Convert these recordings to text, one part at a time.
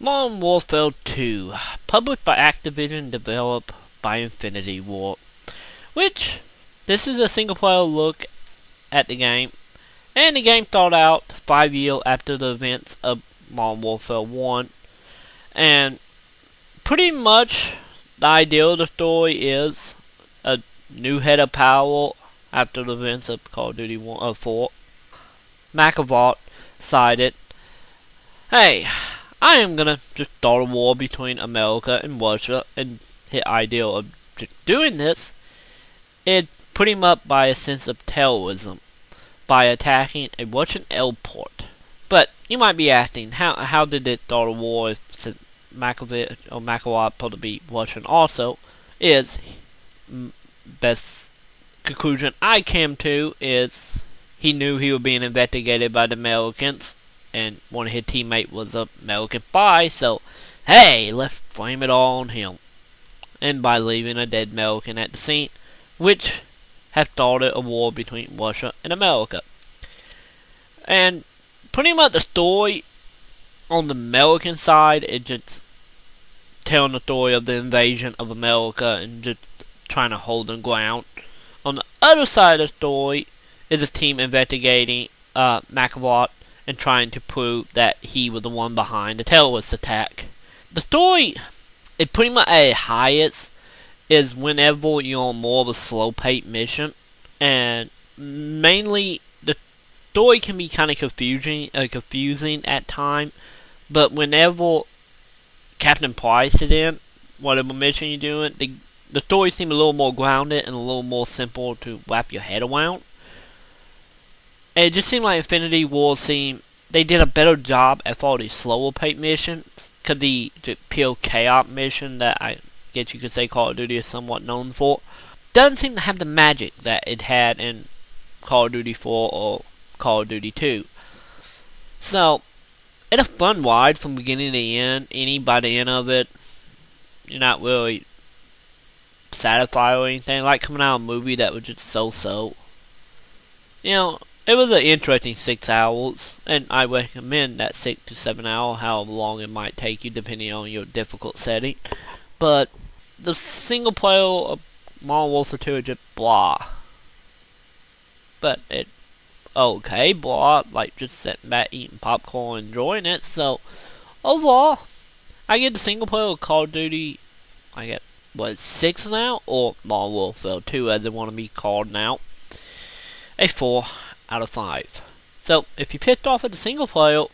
Modern Warfare 2, published by Activision, developed by Infinity Ward. Which, this is a single player look at the game. And the game started out 5 years after the events of Modern Warfare 1. And pretty much the idea of the story is a new head of power after the events of Call of Duty 4. McAvoy decided, hey, I am gonna just start a war between America and Russia, and his idea of just doing this is putting up by a sense of terrorism by attacking a Russian airport. But you might be asking, how did it start a war if McAvoy supposed to be Russian also? Is best conclusion I came to is he knew he was being investigated by the Americans, and one of his teammates was an American spy, so hey, let's blame it all on him. And by leaving a dead American at the scene, which have started a war between Russia and America. And pretty much the story on the American side is just telling the story of the invasion of America and just trying to hold the ground. On the other side of the story is a team investigating McAvoy and trying to prove that he was the one behind the terrorist attack. The story is pretty much at its highest is whenever you're on more of a slow-paced mission, and mainly the story can be kind of confusing at times, but whenever Captain Price is in, whatever mission you're doing, the story seems a little more grounded and a little more simple to wrap your head around. And it just seemed like Infinity Ward they did a better job at all these slower paced missions, because the pure chaos mission that I guess you could say Call of Duty is somewhat known for doesn't seem to have the magic that it had in Call of Duty 4 or Call of Duty 2. So, it's a fun ride from beginning to end. By the end of it, you're not really satisfied or anything. Like coming out of a movie that was just so-so. It was an interesting 6 hours, and I recommend that 6 to 7 hours, however long it might take you, depending on your difficult setting. But the single player of Modern Warfare 2 is just blah. But it okay, blah, like just sitting back eating popcorn and enjoying it. So overall, I get the single player of Call of Duty, I get 6 now, or Modern Warfare 2 as they want to be called now, a 4 out of 5. So if you pissed off at the single player,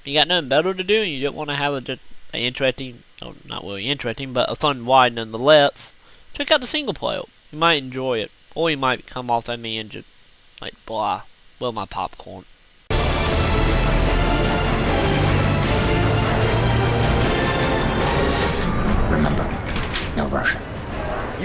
you got nothing better to do and you don't want to have just an interesting, not really interesting, but a fun ride nonetheless, check out the single player. You might enjoy it, or you might come off at me and just like blah, well, my popcorn.